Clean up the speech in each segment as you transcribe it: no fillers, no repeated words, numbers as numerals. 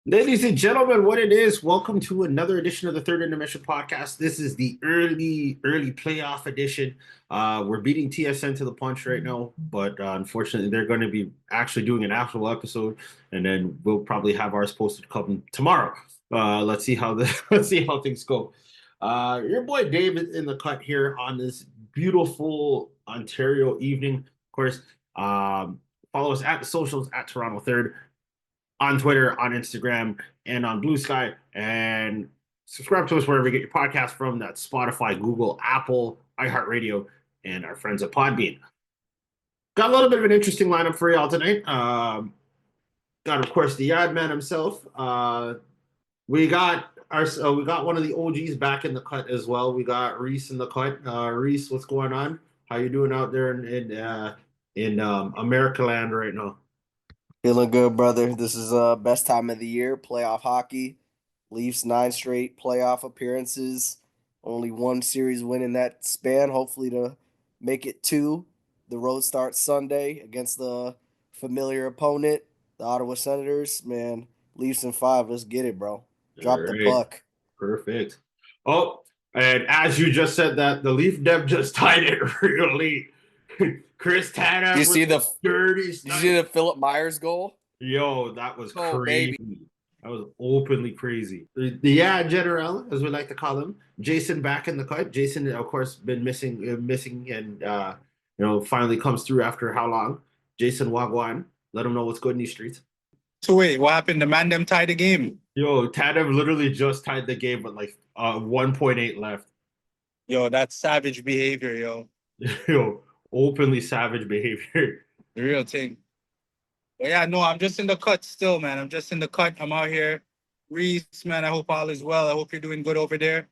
Ladies and gentlemen, what it is, welcome to another edition of the Third Intermission Podcast. This is the early playoff edition. We're beating TSN to the punch right now, but unfortunately, they're going to be actually doing an actual episode, and then we'll probably have ours posted come tomorrow. Let's see how let's see how things go. Your boy Dave is in the cut here on this beautiful Ontario evening. Of course, follow us at the socials at Toronto Third on Twitter, on Instagram, and on Blue Sky. And subscribe to us wherever you get your podcast from. That's Spotify, Google, Apple, iHeartRadio, and our friends at Podbean. Got a little bit of an interesting lineup for y'all tonight. Got, of course, the Yard Man himself. We got one of the OGs back in the cut as well. We got Reese in the cut. Reese, what's going on? How you doing out there in America land right now? Feeling good, brother. This is best time of the year. Playoff hockey. Leafs 9 straight playoff appearances. Only one series win in that span. Hopefully to make it two. The road starts Sunday against the familiar opponent, the Ottawa Senators. Man, Leafs in five. Let's get it, bro. All Drop the right. puck. Perfect. Oh, and as you just said that, the Leaf Dev just tied it real late. Chris You Tanev with see the the dirty you see stuff. the Philip Myers goal? Yo, that was Oh baby. crazy. That was openly crazy. Yeah, General, as we like to call him, Jason back in the cut. Jason, of course, been missing, and finally comes through after how long? Jason Wagwan, let him know what's good in these streets. So wait, what happened? The man them tied the game. Yo, Tanev literally just tied the game with like 1.8 left. Yo, that's savage behavior, yo. Yo, openly savage behavior. The real thing. But yeah, no, I'm just in the cut still, man. I'm just in the cut. I'm out here. Reese, man, I hope all is well. I hope you're doing good over there.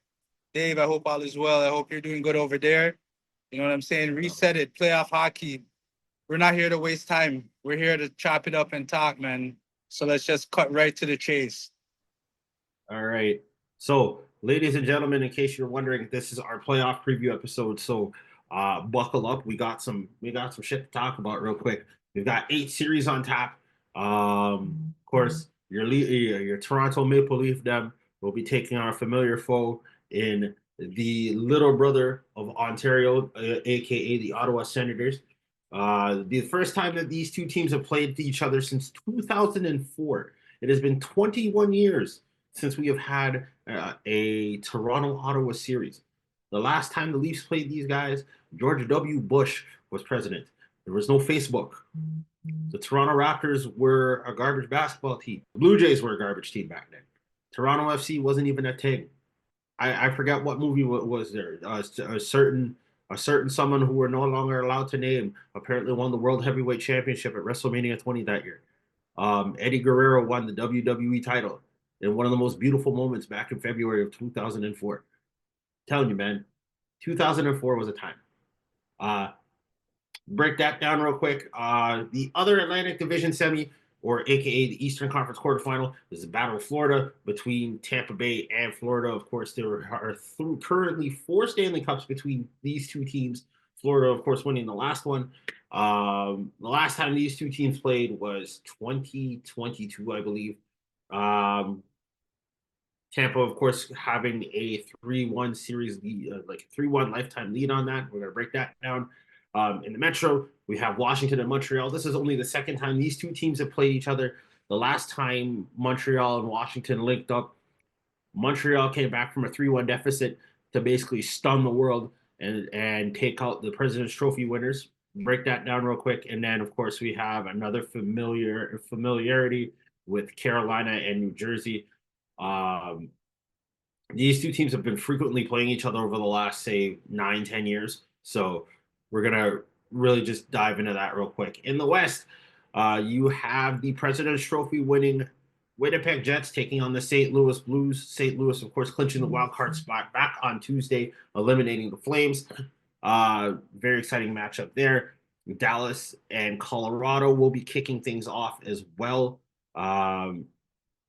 Dave, I hope all is well. I hope you're doing good over there. You know what I'm saying? Reset it. Playoff hockey. We're not here to waste time. We're here to chop it up and talk, man. So let's just cut right to the chase. All right. So, ladies and gentlemen, in case you're wondering, this is our playoff preview episode. So, buckle up. We got some shit to talk about real quick. We've got 8 series on tap. Of course, your Toronto Maple Leaf them will be taking on a familiar foe in the little brother of Ontario, aka the Ottawa Senators. The first time that these two teams have played each other since 2004. It has been 21 years since we have had a Toronto Ottawa series. The last time the Leafs played these guys, George W. Bush was president. There was no Facebook. The Toronto Raptors were a garbage basketball team. The Blue Jays were a garbage team back then. Toronto FC wasn't even a thing. I forget what movie was there. A certain someone who we're no longer allowed to name apparently won the World Heavyweight Championship at WrestleMania 20 that year. Eddie Guerrero won the WWE title in one of the most beautiful moments back in February of 2004. Telling you, man, 2004 was a time. Uh, Break that down real quick. The other Atlantic Division semi, or AKA the Eastern Conference quarterfinal, is the Battle of Florida between Tampa Bay and Florida. Of course, there are currently 4 Stanley Cups between these two teams. Florida, of course, winning the last one. The last time these two teams played was 2022, I believe. Um, Tampa, of course, having a 3-1 series lead, like a 3-1 lifetime lead on that. We're going to break that down. In the Metro, we have Washington and Montreal. This is only the second time these two teams have played each other. The last time Montreal and Washington linked up, Montreal came back from a 3-1 deficit to basically stun the world and take out the President's Trophy winners. Break that down real quick. And then, of course, we have another familiarity with Carolina and New Jersey. Um, these two teams have been frequently playing each other over the last, say, 9-10 years. So we're going to really just dive into that real quick. In the West, you have the President's Trophy winning Winnipeg Jets taking on the St. Louis Blues. St. Louis, of course, clinching the wild card spot back on Tuesday, eliminating the Flames. Very exciting matchup there. Dallas and Colorado will be kicking things off as well.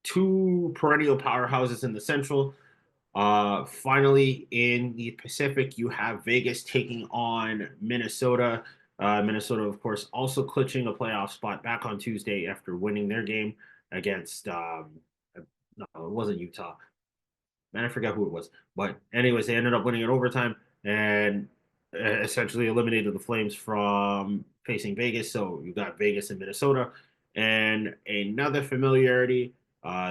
Two perennial powerhouses in the Central. Finally, in the Pacific, you have Vegas taking on Minnesota. Minnesota, of course, also clinching a playoff spot back on Tuesday after winning their game against, I No, it wasn't Utah. Man, I forget who it was. But anyways, they ended up winning in overtime and essentially eliminated the Flames from facing Vegas. So you got Vegas and Minnesota, and another familiarity.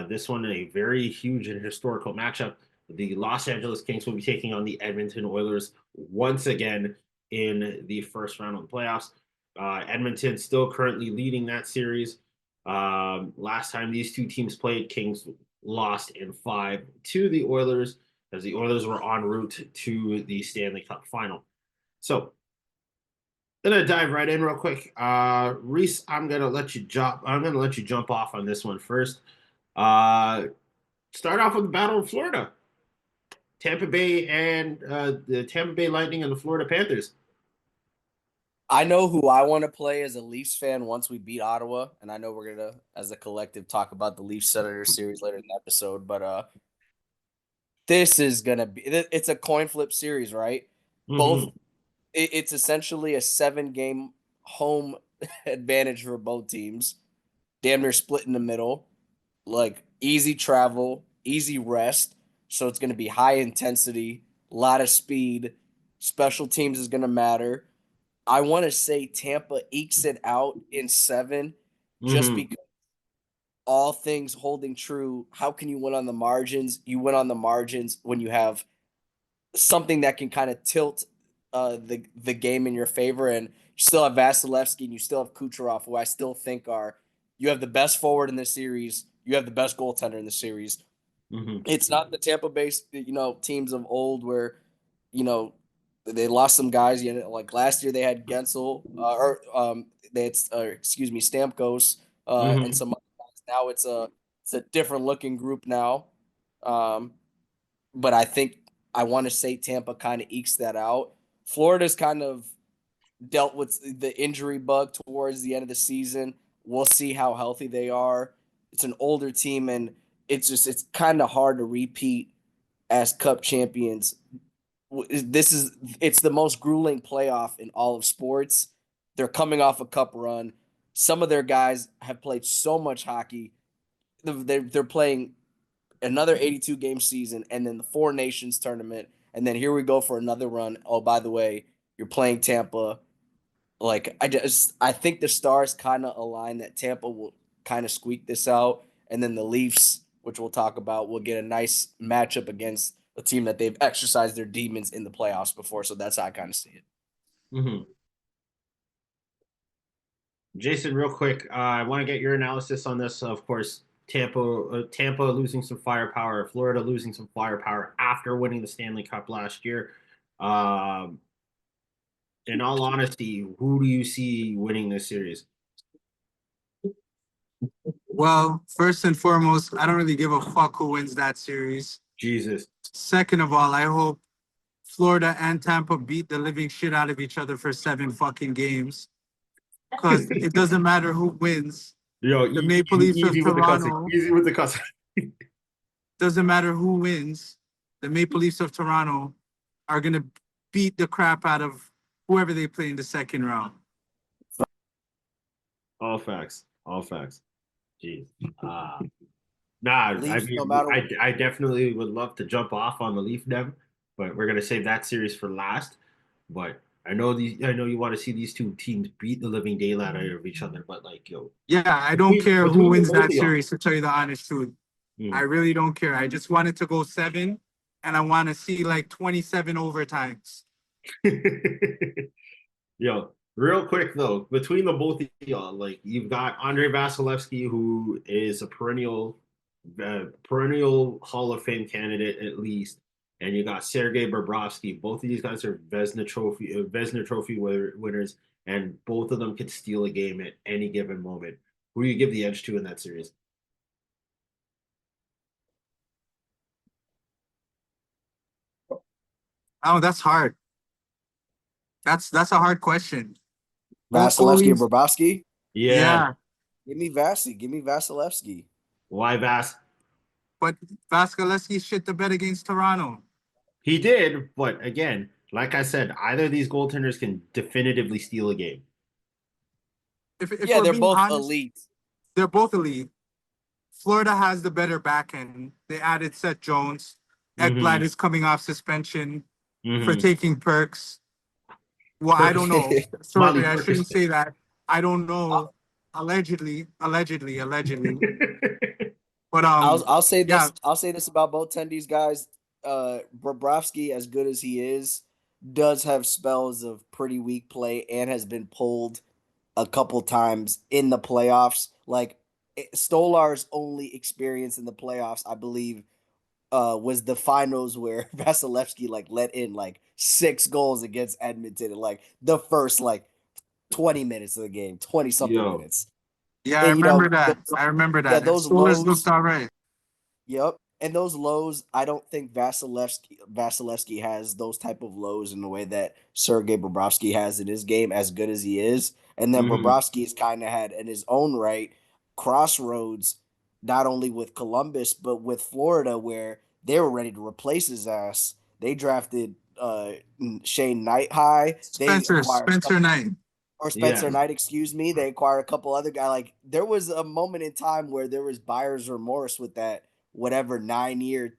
This one a very huge and historical matchup. The Los Angeles Kings will be taking on the Edmonton Oilers once again in the first round of the playoffs. Edmonton still currently leading that series. Last time these two teams played, Kings lost in 5 to the Oilers as the Oilers were en route to the Stanley Cup final. So, gonna dive right in real quick. Reese, I'm gonna let you jump off on this one first. Uh, Start off with the Battle of Florida, Tampa Bay and the Tampa Bay Lightning and the Florida Panthers. I know who I want to play as a Leafs fan once we beat Ottawa, and I know we're gonna, as a collective, talk about the Leafs Senator series later in the episode. But this is gonna be it's a coin flip series, right? Both Mm-hmm. it's essentially a 7-game home advantage for both teams. Damn near split in the middle. Like easy travel, easy rest. So it's gonna be high intensity, a lot of speed. Special teams is gonna matter. I want to say Tampa ekes it out in 7 just Mm-hmm. because all things holding true. How can you win on the margins? You win on the margins when you have something that can kind of tilt the game in your favor. And you still have Vasilevsky and you still have Kucherov, who I still think are you have the best forward in the series. You have the best goaltender in the series. Mm-hmm. It's not the Tampa Bay, teams of old where, you know, they lost some guys. Like last year they had Gensel, or they had, excuse me, Stamkos, and Mm-hmm. some other guys. Now it's a different looking group now. Um, but I think I want to say Tampa kind of ekes that out. Florida's kind of dealt with the injury bug towards the end of the season. We'll see how healthy they are. It's an older team, and it's kind of hard to repeat as Cup champions. It's the most grueling playoff in all of sports. They're coming off a Cup run. Some of their guys have played so much hockey. They're playing another 82 game season, and then the Four Nations tournament, and then here we go for another run. Oh, by the way, you're playing Tampa. Like I think the stars kind of align that Tampa will kind of squeak this out, and then the Leafs, which we'll talk about, will get a nice matchup against a team that they've exercised their demons in the playoffs before. So that's how I kind of see it. Mm-hmm. Jason, real quick, I want to get your analysis on this. Of course, Tampa losing some firepower, Florida losing some firepower after winning the Stanley Cup last year. Um, in all honesty, who do you see winning this series? Well, first and foremost, I don't really give a fuck who wins that series. Jesus. Second of all, I hope Florida and Tampa beat the living shit out of each other for 7 fucking games. Because it doesn't matter who wins. Yo, The Maple Leafs of easy with the cussing. Toronto, Easy with the cussing. doesn't matter who wins. The Maple Leafs of Toronto are going to beat the crap out of whoever they play in the second round. All facts. All facts. Jeez. Nah, I Leafs, no mean, matter I definitely would love to jump off on the Leaf Dem, but we're gonna save that series for last. But I know you want to see these two teams beat the living daylight out of each other. But like, yo, Yeah, I don't care who between the wins both that of y'all, series, to tell you the honest truth. I mm. really don't care. I just want it to go 7, and I want to see like 27 overtimes. Yo, real quick though, between the both of y'all, like you've got Andre Vasilevsky, who is a perennial Hall of Fame candidate at least, and you got Sergei Bobrovsky. Both of these guys are Vezina Trophy winners, and both of them could steal a game at any given moment. Who do you give the edge to in that series? Oh, that's hard. That's a hard question. Vasilevsky or Always, Bobrovsky. Yeah, yeah. Give me Vasi. Give me Vasilevsky. why Vas? But Vasilevsky shit the bed against Toronto. He did, but again, like I said, either of these goaltenders can definitively steal a game. If Yeah, we're they're being both honest, elite. they're both elite. Florida has the better back end. They added Seth Jones. Ekblad Mm-hmm. is coming off suspension for Mm-hmm. taking perks. Well, I don't know. Molly Sorry, I shouldn't Percocet. say that. I don't know. Allegedly. But yeah, I'll say this about both tendies guys. Bobrovsky, as good as he is, does have spells of pretty weak play and has been pulled a couple times in the playoffs. Like Stolar's only experience in the playoffs, I believe, was the finals where Vasilevsky like let in like 6 goals against Edmonton in like the first like 20 minutes of the game, 20 something Yo. minutes. yeah, I And remember that. I remember yeah, that. And those Steelers looked lows. all right. Yep. And those lows, I don't think Vasilevsky has those type of lows in the way that Sergei Bobrovsky has in his game, as good as he is. And then Mm-hmm. Bobrovsky's kind of had in his own right crossroads, not only with Columbus but with Florida, where they were ready to replace his ass. They drafted Shane Knight high. They acquired a Spencer couple, Knight. or Yeah. Spencer Knight, excuse me. They acquired a couple other guys. Like there was a moment in time where there was buyer's remorse with that whatever 9 year,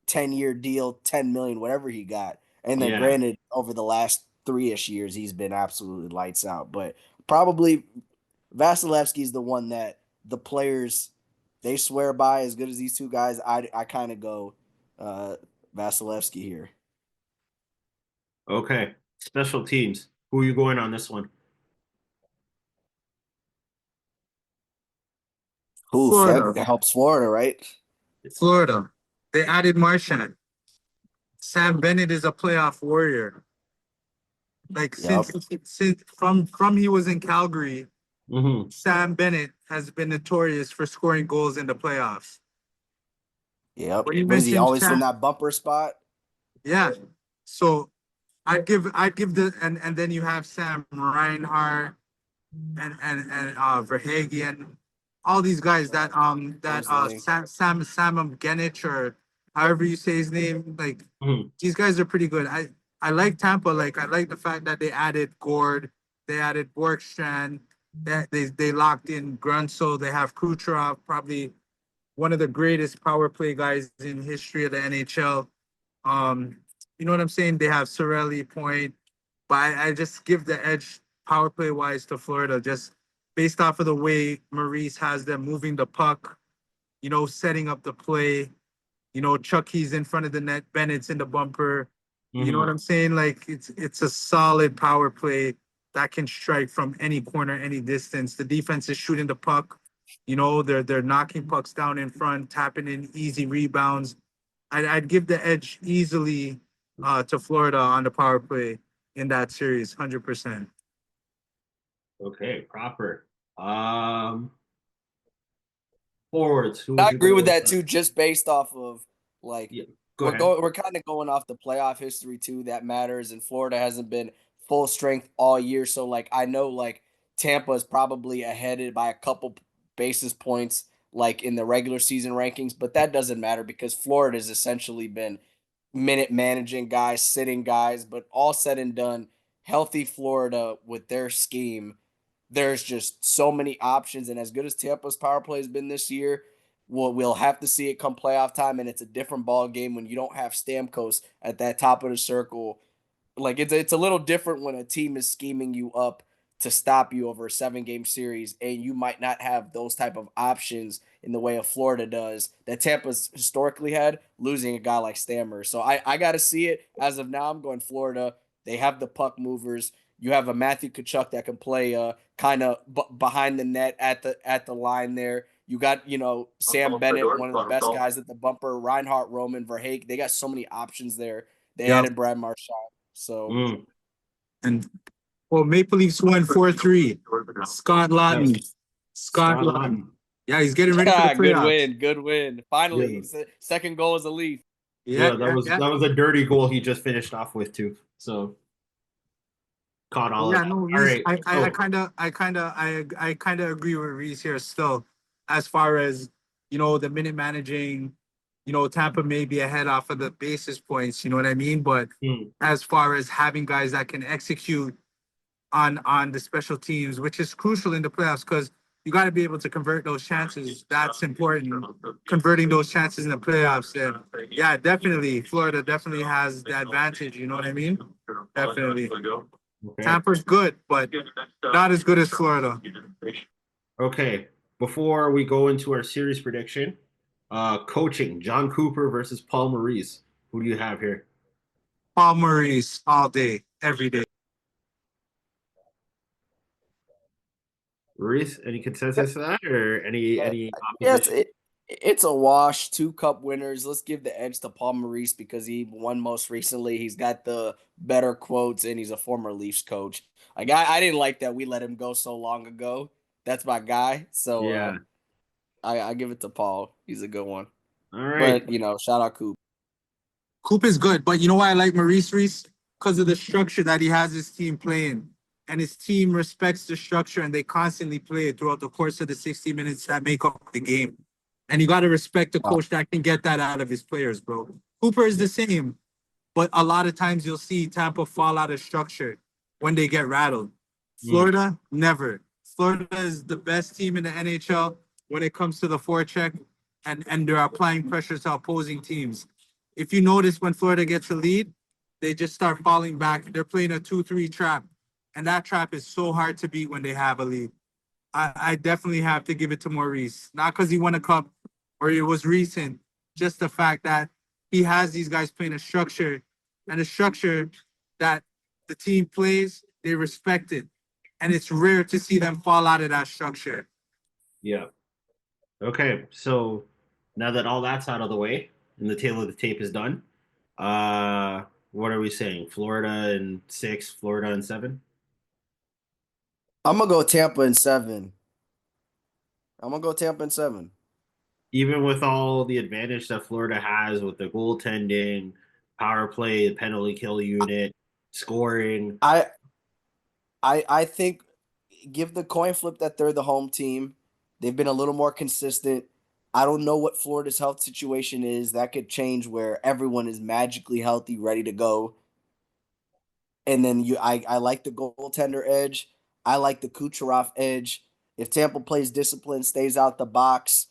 10 year deal, 10 million, whatever he got. And then Yeah. granted, over the last 3-ish years, he's been absolutely lights out. But probably Vasilevsky's the one that the players they swear by as good as these two guys. I kind of go uh Vasilevsky here. Okay. Special teams. Who are you going on this one? Oof, that Florida. helps Florida, right? Florida. They added Martian. Sam Bennett is a playoff warrior. Like Yep. since from he was in Calgary, Mm-hmm. Sam Bennett has been notorious for scoring goals in the playoffs. Yep. When you Was he mentioned always in Sam, that bumper spot? yeah. So I'd give the and then you have Sam Reinhart and Verhagen, all these guys that Personally. Sam Genich or however you say his name, like Mm-hmm. these guys are pretty good. I like Tampa. Like I like the fact that they added Gord, they added Borkstrand, that they locked in Grunso. They have Kucherov, probably one of the greatest power play guys in history of the NHL. Um, you know what I'm saying? They have Sorelli Point, but I just give the edge power play wise to Florida, just based off of the way Maurice has them moving the puck, setting up the play. Chucky's in front of the net, Bennett's in the bumper. You know what Mm-hmm. I'm saying? Like it's a solid power play that can strike from any corner, any distance. The defense is shooting the puck. They're knocking pucks down in front, tapping in easy rebounds. I'd give the edge easily to Florida on the power play in that series, 100%. Okay, proper. Um, Forwards. Who I would you agree go with with? that too, just based off of like Yeah, go ahead. we're kind of going off the playoff history too. That matters, and Florida hasn't been full strength all year. So like I know like Tampa is probably ahead by a couple basis points like in the regular season rankings, but that doesn't matter because Florida has essentially been minute managing guys, sitting guys, but all said and done, healthy Florida with their scheme, there's just so many options. And as good as Tampa's power play has been this year, we'll have to see it come playoff time. And it's a different ball game when you don't have Stamkos at that top of the circle. Like it's a little different when a team is scheming you up to stop you over a 7 game series, and you might not have those type of options in the way of Florida does that Tampa's historically had, losing a guy like Stammer. So I got to see it. As of now, I'm going Florida. They have the puck movers. You have a Matthew Tkachuk that can play kind of behind the net at the line there. You got, Sam Bennett, one of the best guys at the bumper, Reinhart, Roman, Verhaeghe. They got so many options there. They Yeah. added Brad Marchand. So Mm, And well, Maple Leafs won 4-3. Scott yeah, Laughton. Scott Scott Laughton. Laughton. Yeah, he's getting ready for the good playoffs. win, good win. Yeah, Finally, second goal as a Leaf. Yeah, yeah, that yeah, was yeah. that was a dirty goal he just finished off with too. So caught all of Yeah, that. no, All Reese. right. I So kind of agree with Reese here still, as far as the minute managing. Tampa may be ahead off of the basis points. You know what I mean? But mm, as far as having guys that can execute on the special teams, which is crucial in the playoffs, because you got to be able to convert those chances. That's important. Converting those chances in the playoffs. And yeah, definitely, Florida definitely has the advantage. You know what I mean? Definitely. Okay. Tampa's good, but not as good as Florida. Okay. Before we go into our series prediction, coaching John Cooper versus Paul Maurice. Who do you have here? Paul Maurice all day, every day. Maurice, any consensus to that or any Yes, opposition? it's a wash. 2 cup winners. Let's give the edge to Paul Maurice because he won most recently. He's got the better quotes, and he's a former Leafs coach. Like I didn't like that we let him go so long ago. That's my guy. So Yeah. I give it to Paul. He's a good one. All right. But shout out Coop. Coop is good, but you know why I like Maurice Reese? Because of the structure that he has his team playing. And his team respects the structure and they constantly play it throughout the course of the 60 minutes that make up the game. And you got to respect the coach that can get that out of his players, bro. Cooper is the same, but a lot of times you'll see Tampa fall out of structure when they get rattled. Florida, never. Florida is the best team in the NHL when it comes to the forecheck, and they're applying pressure to opposing teams. If you notice when Florida gets a lead, they just start falling back. They're playing a 2-3 trap, and that trap is so hard to beat when they have a lead. I definitely have to give it to Maurice, not because he won a cup or it was recent, just the fact that he has these guys playing a structure and a structure that the team plays, they respect it. And it's rare to see them fall out of that structure. Yeah. Okay. So now that all that's out of the way and the tail of the tape is done, what are we saying? Florida in 6, Florida in 7? I'm gonna go Tampa in 7. I'm gonna go Tampa in 7. Even with all the advantage that Florida has with the goaltending, power play, the penalty kill unit, scoring. I I think give the coin flip that they're the home team. They've been a little more consistent. I don't know what Florida's health situation is. That could change where everyone is magically healthy, ready to go. And then I like the goaltender edge. I like the Kucherov edge. If Tampa plays discipline, stays out the box,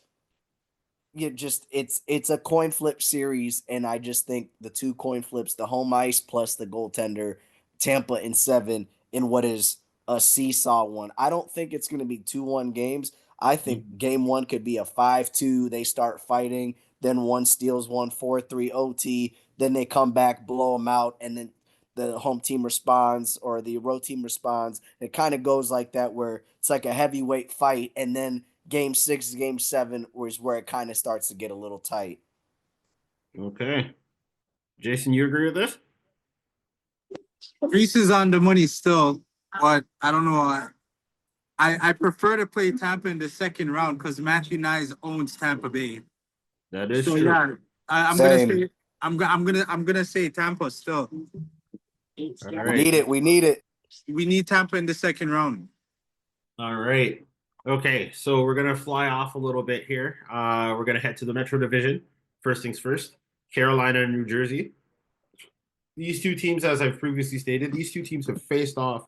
it's a coin flip series, and I just think the 2 coin flips, the home ice plus the goaltender, Tampa in 7 in what is a seesaw one. I don't think it's going to be 2-1 games. I think game 1 could be a 5-2. They start fighting, then one steals one 4-3 OT, then they come back, blow them out, and then the home team responds or the road team responds. It kind of goes like that where it's like a heavyweight fight, and then game 6, game 7 was where it kind of starts to get a little tight. Okay. Jason, you agree with this? Reese is on the money still, but I don't know. I prefer to play Tampa in the second round because Matthew Nyes owns Tampa Bay. That is So true. yeah, I'm gonna Same. say I'm gonna say Tampa still. All We right. need it. We need it. We need Tampa in the second round. All right. Okay, so we're gonna fly off a little bit here. We're gonna head to the Metro Division. First things first, Carolina and New Jersey. These two teams, as I've previously stated, these two teams have faced off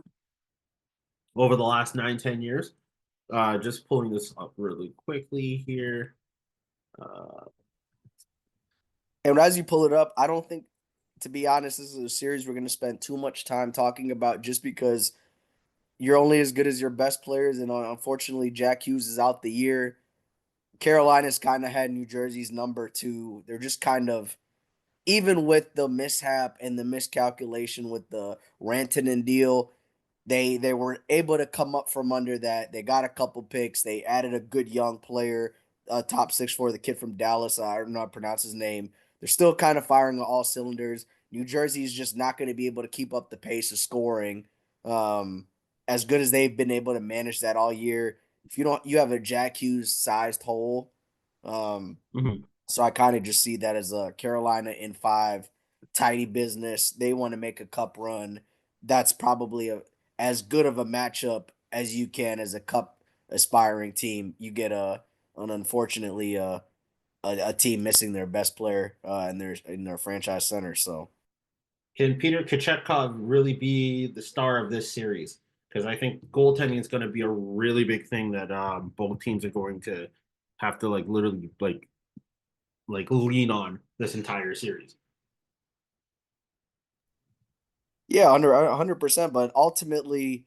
over the last 9, 10 years. Just pulling this up really quickly here. Uh, And as you pull it up, I don't think, to be honest, this is a series we're going to spend too much time talking about just because you're only as good as your best players. And unfortunately, Jack Hughes is out the year. Carolina's kind of had New Jersey's number too. They're just kind of, even with the mishap and the miscalculation with the Rantanen deal, they were able to come up from under that. They got a couple picks. They added a good young player, top 6 for the kid from Dallas. I don't know how to pronounce his name. They're still kind of firing on all cylinders. New Jersey is just not going to be able to keep up the pace of scoring. As good as they've been able to manage that all year. If you have a Jack Hughes sized hole. Um, mhm. so I kind of just see that as a Carolina in 5, tidy business. They want to make a cup run. That's probably as good of a matchup as you can as a cup aspiring team. You get unfortunately a team missing their best player in their franchise center. So Can Peter Kochetkov really be the star of this series? because I think goaltending is going to be a really big thing that both teams are going to have to like literally like lean on this entire series. Yeah, under 100%. But ultimately,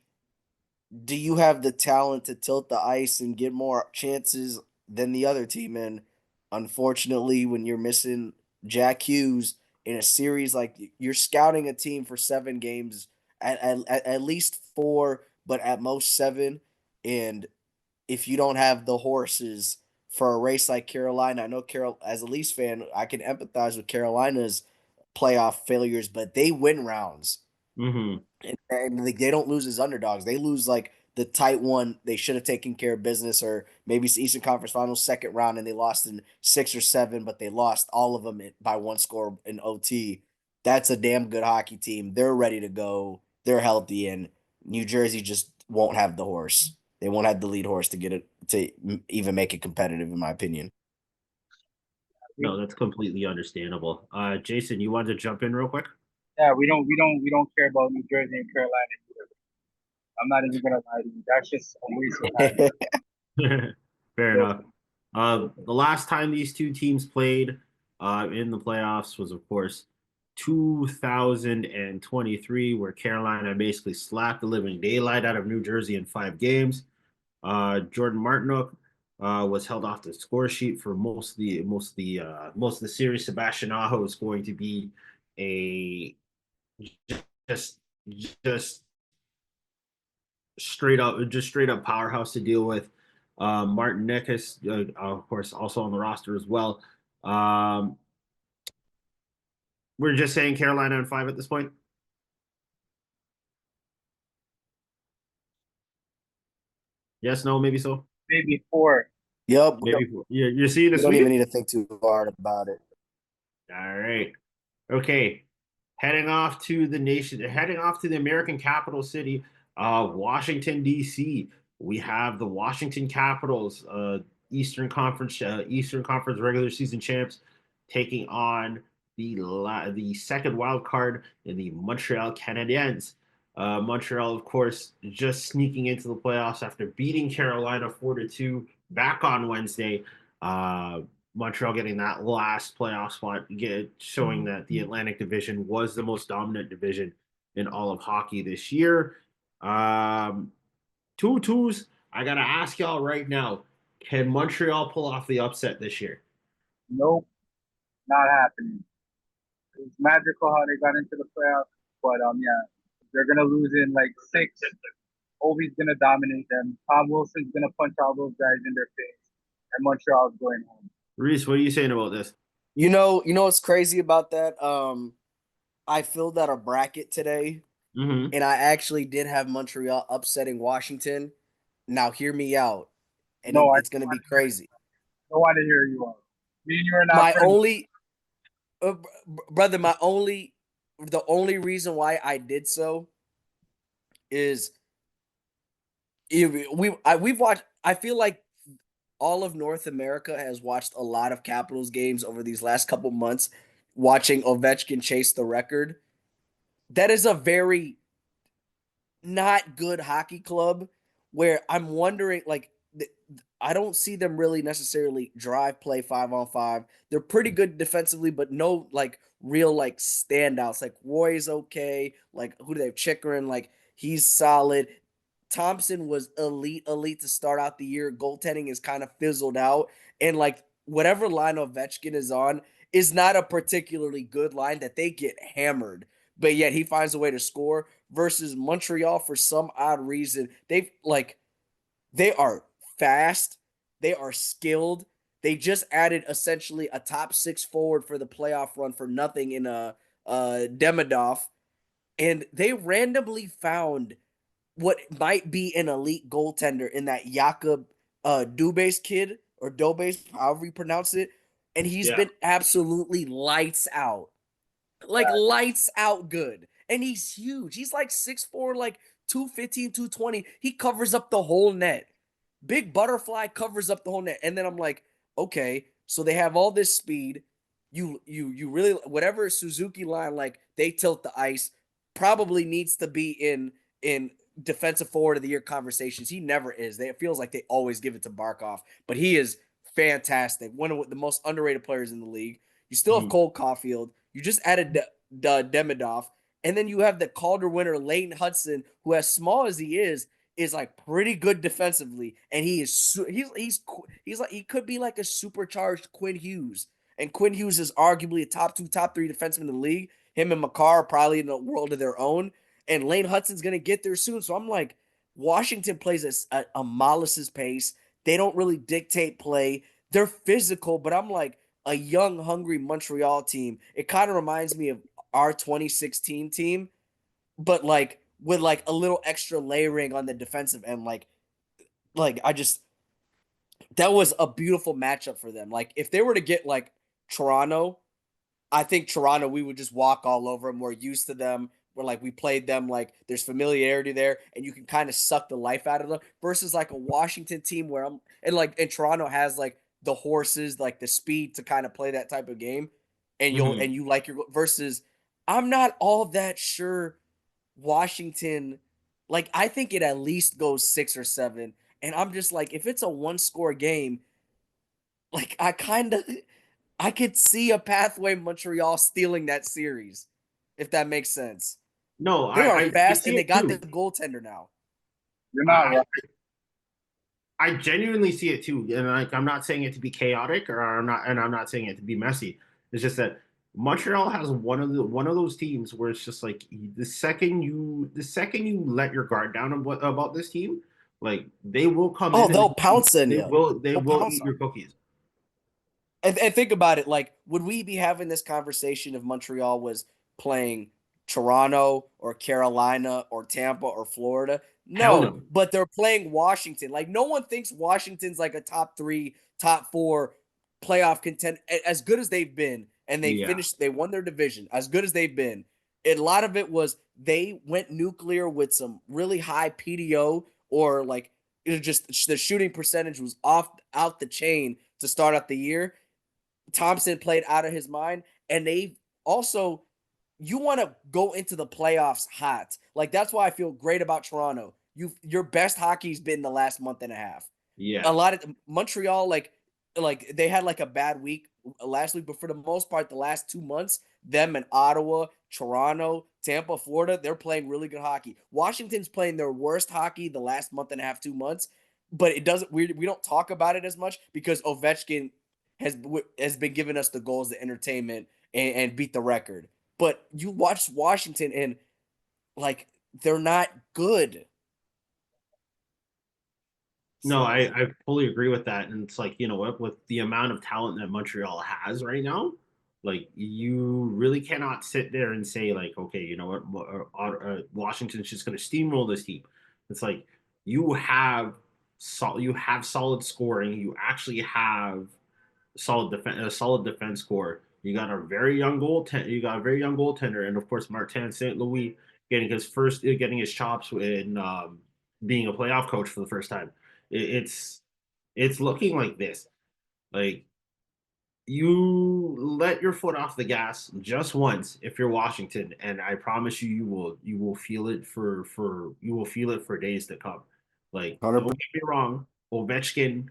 do you have the talent to tilt the ice and get more chances than the other team? And unfortunately, when you're missing Jack Hughes in a series, like you're scouting a team for 7 games, at least 4, but at most 7. And if you don't have the horses for a race like Carolina, I know Carol as a Leafs fan, I can empathize with Carolina's playoff failures, but they win rounds. Mm-hmm. And they don't lose as underdogs. They lose like the tight one. They should have taken care of business, or maybe it's the Eastern Conference Finals second round, and they lost in 6 or 7, but they lost all of them by 1 score in OT. That's a damn good hockey team. They're ready to go. They're healthy, and New Jersey just won't have the horse. They won't have the lead horse to get it to even make it competitive, in my opinion. No, that's completely understandable. Jason, you wanted to jump in real quick? Yeah, we don't care about New Jersey and Carolina either. I'm not even gonna lie to you. That's just a waste of time. Fair enough. The last time these two teams played in the playoffs was, of course, 2023, where Carolina basically slapped the living daylight out of New Jersey in 5 games. Jordan Martinook was held off the score sheet for most of the series. Sebastian Aho is going to be a just just straight up powerhouse to deal with. Martin Necas, of course, also on the roster as well. Um, we're just saying Carolina on 5 at this point. Yes, no, maybe so. Maybe 4. Yep, Maybe you're seeing a we don't even sweep. need to think too hard about it. All right. Okay. Heading off to the American capital city, Washington, D.C. We have the Washington Capitals, Eastern Conference regular season champs, taking on the second wild card in the Montreal Canadiens. Montreal, of course, just sneaking into the playoffs after beating Carolina 4-2 back on Wednesday. Uh, Montreal getting that last playoff spot, showing that the Atlantic Division was the most dominant division in all of hockey this year. Um, two twos. I gotta ask y'all right now: can Montreal pull off the upset this year? Nope, not happening. It's magical how they got into the playoffs, but yeah, they're gonna lose in like 6. Ovi's gonna dominate them. Tom Wilson's gonna punch all those guys in their face, and Montreal's going home. Reese, what are you saying about this? You know what's crazy about that? I filled out a bracket today, Mm-hmm. and I actually did have Montreal upsetting Washington. Now, hear me out, and No, I it's going to be crazy. don't want to hear you out. Me and you are not My friends. only, brother, the only reason why I did so is we've watched. I feel like all of North America has watched a lot of Capitals games over these last couple months, watching Ovechkin chase the record. That is a very not good hockey club where I'm wondering, like, I don't see them really necessarily drive play 5-on-5. They're pretty good defensively, but no like real like standouts. Like Roy's okay. Like who do they have? Chikrin, like he's solid. Thompson was elite to start out the year. Goaltending is kind of fizzled out, and like whatever line Ovechkin is on is not a particularly good line that they get hammered. But yet he finds a way to score versus Montreal for some odd reason. They are fast, they are skilled. They just added essentially a top 6 forward for the playoff run for nothing in a Demidov, and they randomly found what might be an elite goaltender in that Jakob Dubas kid or Dobes, however you pronounce it, and he's Yeah, been absolutely lights out. Like lights out good. And he's huge. He's like 6'4", like 215, 220. He covers up the whole net. Big butterfly covers up the whole net. And then I'm like, okay, so they have all this speed. You really whatever Suzuki line, like they tilt the ice, probably needs to be in defensive forward of the year conversations. He never is. It feels like they always give it to Barkov, but he is fantastic. One of the most underrated players in the league. You still have Mhm. Cole Caulfield. You just added Demidov, and then you have the Calder winner Leighton Hudson, who, as small as he is like pretty good defensively, and he's like he could be like a supercharged Quinn Hughes. And Quinn Hughes is arguably a top 2, top 3 defenseman in the league. Him and McCarr are probably in a world of their own. And Lane Hudson's going to get there soon. So I'm like, Washington plays a Mollis's pace. They don't really dictate play. They're physical, but I'm like a young, hungry Montreal team. It kind of reminds me of our 2016 team, but like with like a little extra layering on the defensive end. Like I just that was a beautiful matchup for them. Like if they were to get like Toronto, I think Toronto, we would just walk all over them. We're used to them. We're like, we played them. Like, there's familiarity there, and you can kind of suck the life out of them. Versus like a Washington team where and Toronto has like the horses, like the speed to kind of play that type of game, and Mhm. you like your versus. I'm not all that sure Washington. Like, I think it at least goes 6 or 7, and I'm just like, if it's a 1-score game, like I could see a pathway Montreal stealing that series, if that makes sense. No, They are I fast, see and they it got the too. goaltender now. You're not I right. I genuinely see it too, and like I'm not saying it to be chaotic, or I'm not saying it to be messy. It's just that Montreal has one of those teams where it's just like the second you let your guard down about this team, like they will come Oh, in and they'll pounce on you. they They'll will pounce eat on your you. cookies. And think about it. Like, would we be having this conversation if Montreal was playing Toronto or Carolina or Tampa or Florida? Hell No, no. but they're playing Washington. Like, no one thinks Washington's like a top 3, top 4 playoff contender. As good as they've been, and Yeah. they won their division. As good as they've been, a lot of it was they went nuclear with some really high PDO, or like it was just the shooting percentage was off out the chain to start out the year. Thompson played out of his mind, and they also, you want to go into the playoffs hot. Like that's why I feel great about Toronto. Your best hockey's been the last month and a half. A Yeah. lot of Montreal, like they had like a bad week last week, but for the most part, the last 2 months, them and Ottawa, Toronto, Tampa, Florida, they're playing really good hockey. Washington's playing their worst hockey the last month and a half, 2 months, but it doesn't. We don't talk about it as much because Ovechkin has been giving us the goals, the entertainment, and beat the record. But you watch Washington and like they're not good. No, So I fully agree with that. And it's like, you know what, with the amount of talent that Montreal has right now, like you really cannot sit there and say, like, okay, you know what, Washington's just going to steamroll this team. It's like you have solid scoring. You actually have a solid defense core. You got a very young goaltender. You got a very young goaltender, and of course Martin St. Louis getting his chops in being a playoff coach for the first time. It's it's looking like this. Like you let your foot off the gas just once if you're Washington, and I promise you, you will feel it you will feel it for days to come. Like, don't 100%. get me wrong, Ovechkin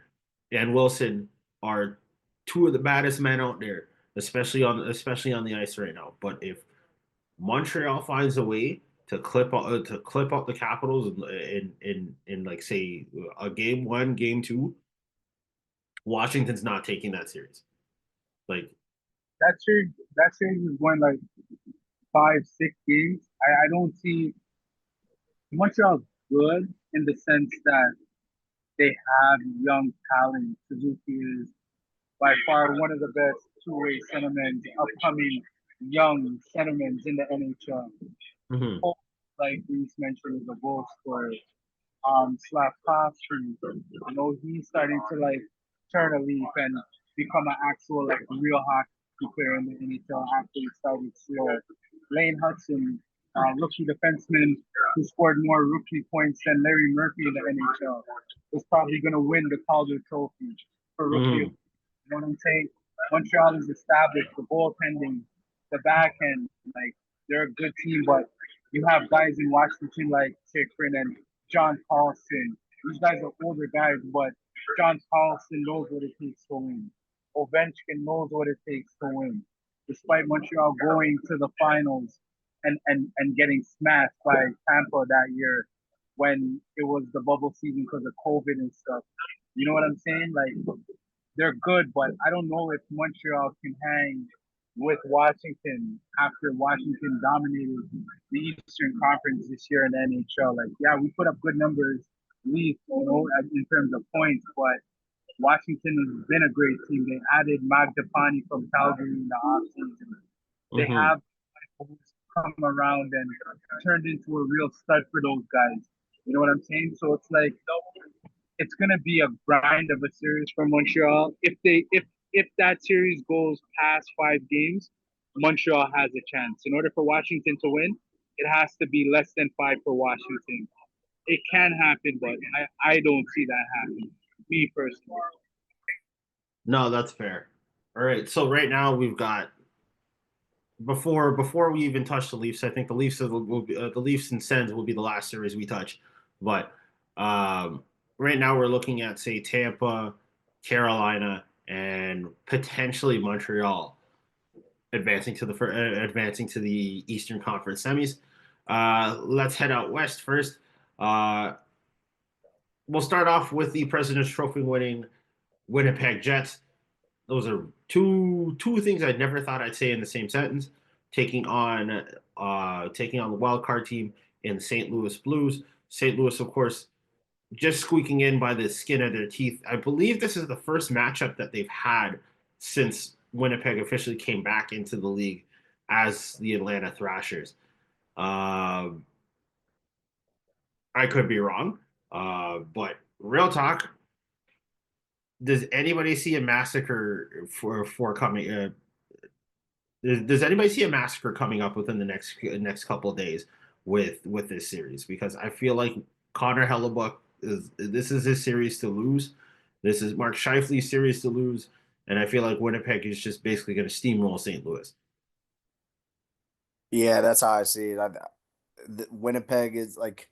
and Wilson are two of the baddest men out there, especially on the ice right now. But if Montreal finds a way to clip out the Capitals in like say a game one, game two, Washington's not taking that series. Like That series is going like 5, 6 games. I don't see Montreal good in the sense that they have young talent. Suzuki is by far one of the best two-way centermen, upcoming young centermen in the NHL. mhm. Like Reese mentioned, is a goal scorer. Slavkovsky, he's starting to like turn a leaf and become an actual like real hockey player in the NHL after he started slow. Lane Hudson, rookie defenseman who scored more rookie points than Larry Murphy in the NHL, is probably going to win the Calder Trophy for rookie. You Mhm. know what I'm saying? Montreal is established, the goaltending, the back end, like they're a good team, but You have guys in Washington like Chikrin and John Carlson. These guys are older guys, but John Carlson knows what it takes to win. Ovechkin knows what it takes to win. Despite Montreal going to the finals and getting smashed by Tampa that year when it was the bubble season because of COVID and stuff. You know what I'm saying? Like they're good, but I don't know if Montreal can hang with Washington after Washington dominated the Eastern Conference this year in the NHL. Like, yeah, we put up good numbers, in terms of points, but Washington has been a great team. They added Magdapani from Calgary in the offseason. They have come around and turned into a real stud for those guys. You know what I'm saying? So it's like it's gonna be a grind of a series for Montreal. If that series goes past 5 games, Montreal has a chance. In order for Washington to win, it has to be less than 5 for Washington. It can happen, but I don't see that happening. Me personally. No, that's fair. All right. So right now we've got before we even touch the Leafs. I think the Leafs will be, the Leafs and Sens will be the last series we touch. But right now we're looking at say Tampa, Carolina, and potentially Montreal advancing to the Eastern Conference semis. Let's head out west first. Uh, we'll start off with the President's Trophy winning Winnipeg Jets. Those are two things I never thought I'd say in the same sentence. Taking on the wild card team in the St. Louis Blues. St. Louis, of course, just squeaking in by the skin of their teeth. I believe this is the first matchup that they've had since Winnipeg officially came back into the league as the Atlanta Thrashers. I could be wrong, but real talk. Does anybody see a massacre for coming? Does anybody see a massacre coming up within the next couple of days with this series? Because I feel like Connor Hellebuck this is his series to lose. This is Mark Scheifele's series to lose, and I feel like Winnipeg is just basically going to steamroll St. Louis. Yeah, that's how I see it. Winnipeg is like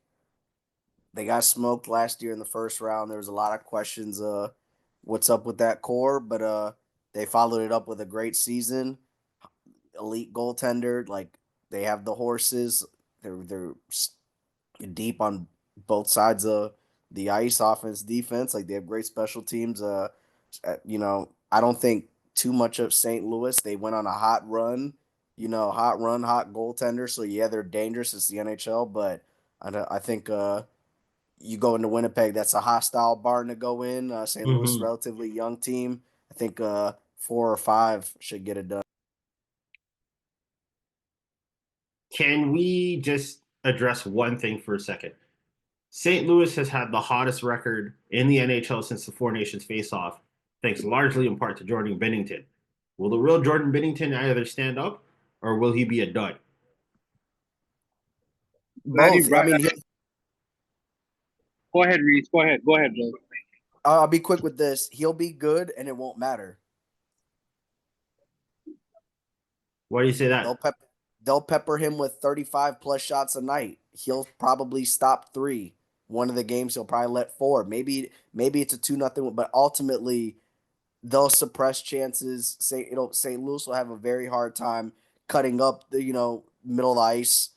they got smoked last year in the first round. There was a lot of questions. What's up with that core? But they followed it up with a great season. Elite goaltender. Like they have the horses. They're deep on both sides of the ice, offense, defense. Like they have great special teams. I don't think too much of St. Louis. They went on a hot run. Hot run, hot goaltender. So yeah, they're dangerous. It's the NHL, but I think you go into Winnipeg, that's a hostile barn to go in. St. Louis, Mm-hmm. relatively young team. I think 4 or 5 should get it done. Can we just address one thing for a second? St. Louis has had the hottest record in the NHL since the Four Nations face-off, thanks largely in part to Jordan Binnington. Will the real Jordan Binnington either stand up or will he be a dud? Glad you Both. I brought mean, that. Go ahead, Reese. Go ahead. Go ahead, bro. I'll be quick with this. He'll be good, and it won't matter. Why do you say They'll that? pep, they'll pepper him with 35 plus shots a night. He'll probably stop 3. One of the games he'll probably let 4. Maybe it's a 2-0, but ultimately they'll suppress chances. St. Louis will have a very hard time cutting up the middle of the ice.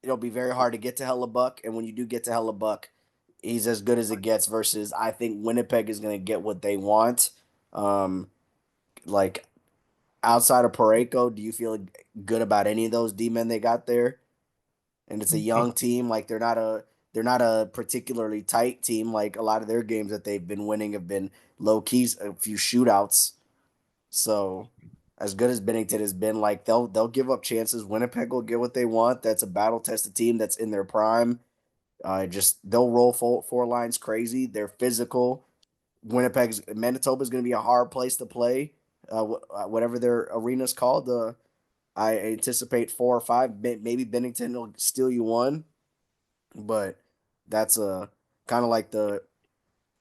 It'll be very hard to get to Hellebuck, and when you do get to Hellebuck, he's as good as it gets. Versus, I think Winnipeg is going to get what they want. Like outside of Pareko, do you feel good about any of those D men they got there? And it's a young team. Like they're not a particularly tight team. Like a lot of their games that they've been winning have been low keys, a few shootouts. So as good as Bennington has been, like they'll give up chances. Winnipeg will get what they want. That's a battle tested team that's in their prime. Just they'll roll 4 lines crazy. They're physical. Manitoba's going to be a hard place to play. Whatever their arena's called. I anticipate 4 or 5. Maybe Bennington will steal you one, but that's kind of like the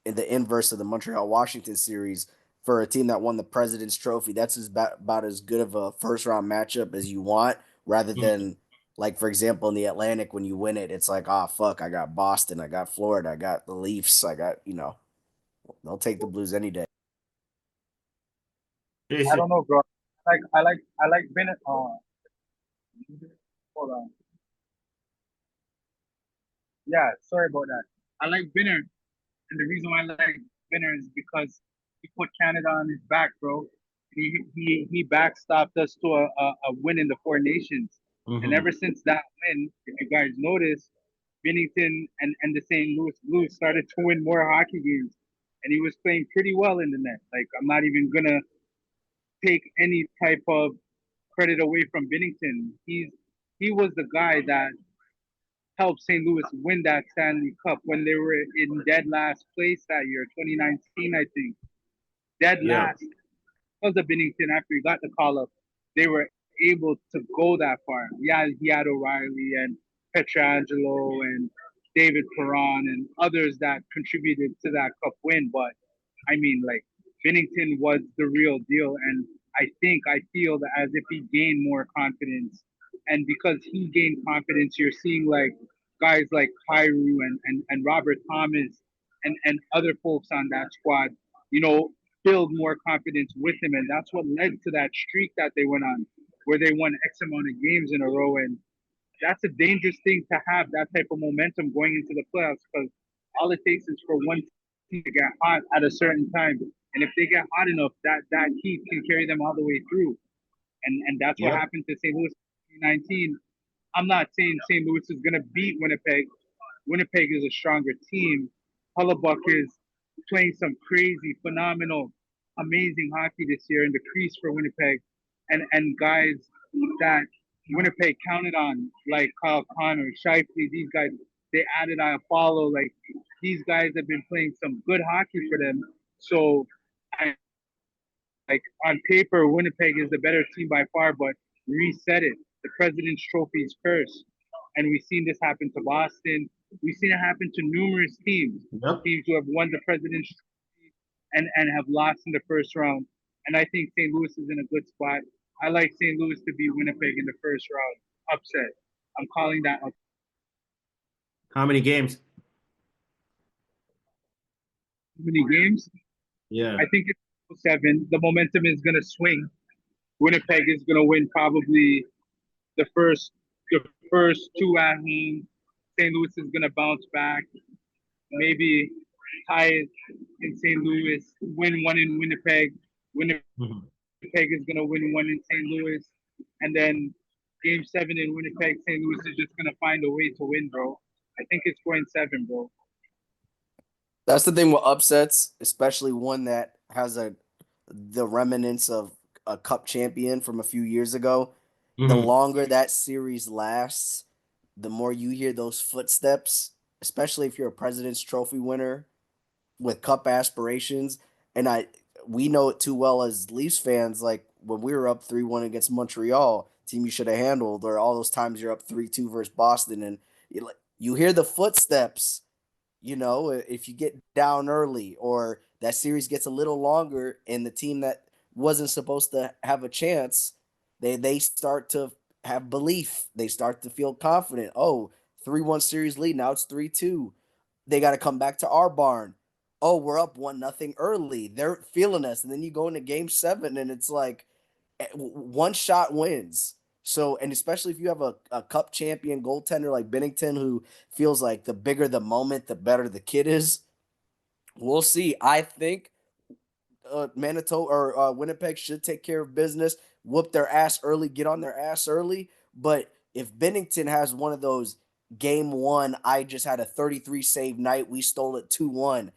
inverse of the Montreal Washington series for a team that won the President's Trophy. That's about as good of a first round matchup as you want, rather than Like for example, in the Atlantic, when you win it, it's like, oh fuck, I got Boston, I got Florida, I got the Leafs, I got they'll take the Blues any day. I Jason, don't know, bro. I like Bennett. Hold on. Yeah, sorry about that. I like Binner, and the reason why I like Binner is because he put Canada on his back, bro. He backstopped us to a win in the Four Nations, and mhm. ever since that win, if you guys notice, Bennington and the St. Louis Blues started to win more hockey games, and he was playing pretty well in the net. Like I'm not even gonna take any type of credit away from Bennington. He was the guy that helped St. Louis win that Stanley Cup when they were in dead last place that year, 2019, I think. Dead Yeah, last because of Bennington after he got the call up, they were able to go that far. Yeah, he had O'Reilly and Petrangelo and David Perron and others that contributed to that cup win. But I mean, like Bennington was the real deal, and I feel that as if he gained more confidence, and because he gained confidence, you're seeing like guys like Kyrou and Robert Thomas and other folks on that squad, you know, build more confidence with him, and that's what led to that streak that they went on, where they won X amount of games in a row, and that's a dangerous thing to have that type of momentum going into the playoffs because all it takes is for one team to get hot at a certain time, and if they get hot enough, that heat can carry them all the way through, and that's what yep. happened to St. Louis in 2019. I'm not saying St. Louis is going to beat Winnipeg. Winnipeg is a stronger team. Hellebuck is playing some crazy, phenomenal, amazing hockey this year in the crease for Winnipeg, and guys that Winnipeg counted on, like Kyle Connor, Shifley, these guys, they added Apollo. Like these guys have been playing some good hockey for them. So I like on paper, Winnipeg is the better team by far, but Reese said it. The President's Trophy is cursed. And we've seen this happen to Boston. We've seen it happen to numerous teams, Yep. teams who have won the President's Trophy and have lost in the first round. And I think St. Louis is in a good spot. I like St. Louis to beat Winnipeg in the first round. Upset. I'm calling that up. How many games? Many games? Yeah. I think it's 7. The momentum is going to swing. Winnipeg is going to win probably the first the first two at home. St. Louis is gonna bounce back. Maybe tie it in St. Louis, win one in Winnipeg. Winnipeg Mhm. is gonna win one in St. Louis, and then Game 7 in Winnipeg. St. Louis is just gonna find a way to win, bro. I think it's going 7, bro. That's the thing with upsets, especially one that has the remnants of a cup champion from a few years ago. The Mhm. longer that series lasts, the more you hear those footsteps, especially if you're a President's Trophy winner with cup aspirations. And we know it too well as Leafs fans, like when we were up 3-1 against Montreal, team you should have handled, or all those times you're up 3-2 versus Boston, and you hear the footsteps. If you get down early or that series gets a little longer and the team that wasn't supposed to have a chance, they start to have belief. They start to feel confident. Oh, 3-1 series lead. Now it's 3-2. They got to come back to our barn. Oh, we're up 1-0 early. They're feeling us. And then you go into game 7 and it's like one shot wins. So, and especially if you have a cup champion goaltender like Bennington, who feels like the bigger the moment, the better the kid is. We'll see. I think Manitoba or Winnipeg should take care of business, whoop their ass early, get on their ass early. But if Bennington has one of those game one, I just had a 33 save night, we stole it 2-1,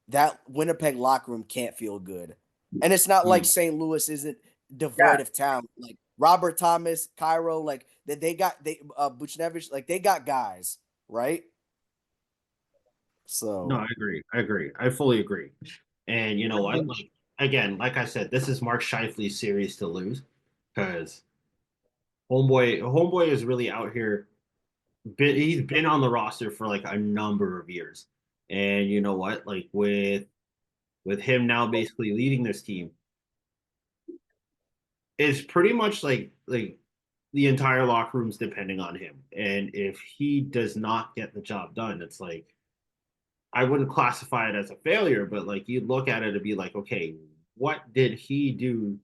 that Winnipeg locker room can't feel good. And it's not like Mhm. St. Louis isn't Yeah, devoid of talent. Like Robert Thomas, Cairo, like they got Buchnevich, like they got guys, right? No, So I agree. I agree. I fully agree. And you know what? Like again, like I said, this is Mark Scheifele's series to lose because homeboy is really out here. He's been on the roster for like a number of years, and you know what? Like with him now basically leading this team, it's pretty much like the entire locker room's depending on him. And if he does not get the job done, it's like I wouldn't classify it as a failure, but like you'd look at it and be like, okay, what did he do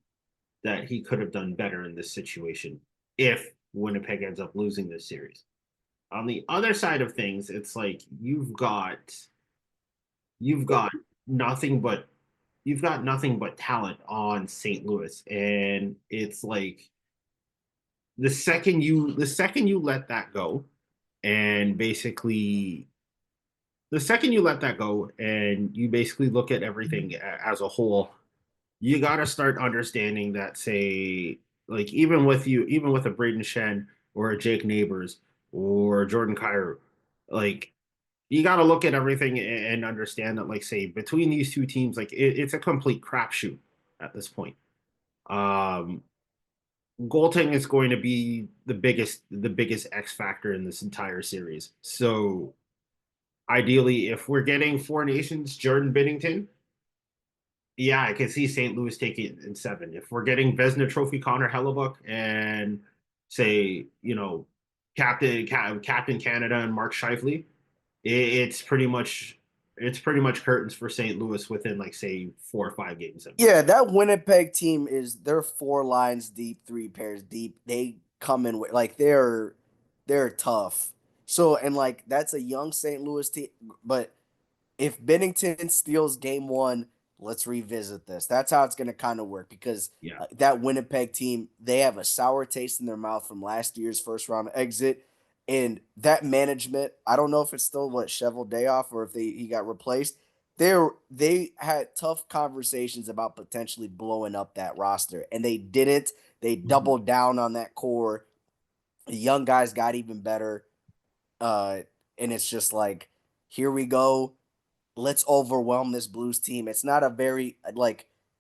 that he could have done better in this situation if Winnipeg ends up losing this series? On the other side of things, it's like you've got nothing but you've got nothing but talent on St. Louis, and it's like the second you let that go, and basically the second you let that go, and you basically look at everything as a whole, you got to start understanding that, say, like even with a Braden Shen or a Jake Neighbors or Jordan Cairo, like you got to look at everything and understand that, like, say, between these two teams, like it's a complete crapshoot at this point. Um, Goaltending is going to be the biggest X factor in this entire series. So ideally, if we're getting Four Nations, Jordan Binnington, yeah, I can see St. Louis taking it in seven. If we're getting Vezina Trophy Connor Hellebuck and say, Captain Canada and Mark Scheifele, it's pretty much curtains for St. Louis within, like, say, 4 or 5 games. Yeah, that Winnipeg team they're 4 lines deep, 3 pairs deep. They come in with like they're tough. So and like that's a young St. Louis team, but if Bennington steals game 1, let's revisit this. That's how it's going to kind of work because Yeah. that Winnipeg team, they have a sour taste in their mouth from last year's first round exit. And that management, I don't know if it's still Cheval Dayoff or if he got replaced. They had tough conversations about potentially blowing up that roster, and they didn't. They Mhm. doubled down on that core. The young guys got even better. Uh, and it's just like, here we go, let's overwhelm this Blues team. It's not a very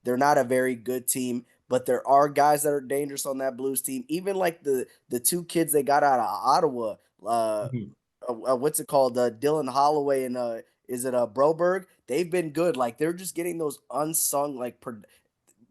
they're not a very good team, but there are guys that are dangerous on that Blues team. Even like the 2 kids they got out of Ottawa, Mhm. what's it called? Dylan Holloway and is it Broberg? They've been good. Like they're just getting those unsung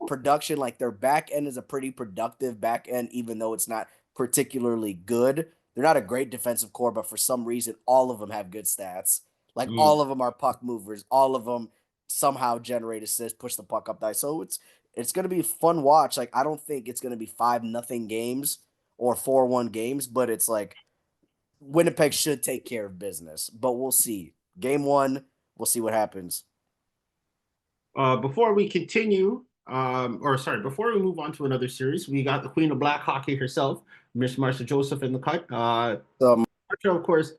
production. Like their back end is a pretty productive back end, even though it's not particularly good. They're not a great defensive core, but for some reason, all of them have good stats. Like Mm. all of them are puck movers. All of them somehow generate assists, push the puck up the ice. So it's gonna be a fun watch. Like I don't think it's gonna be 5-0 games or 4-1 games, but it's like Winnipeg should take care of business. But we'll see. Game 1, we'll see what happens. Before we continue, or sorry, before we move on to another series, we got the Queen of Black Hockey herself, Miss Marsha Joseph, in the cut. Marsha, of course,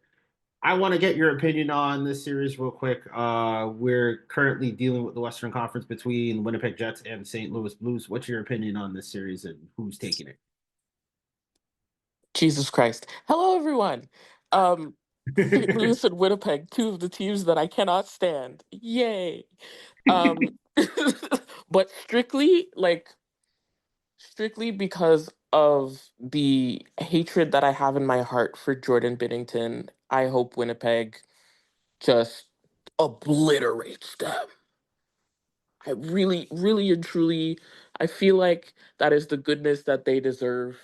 I want to get your opinion on this series real quick. We're currently dealing with the Western Conference between Winnipeg Jets and St. Louis Blues. What's your opinion on this series and who's taking Jesus Christ. Hello, everyone. St. it? Louis and Winnipeg, two of the teams that I cannot stand. Yay. Um, but strictly because of the hatred that I have in my heart for Jordan Binnington, I hope Winnipeg just obliterates them. I really, really and truly, I feel like that is the goodness that they deserve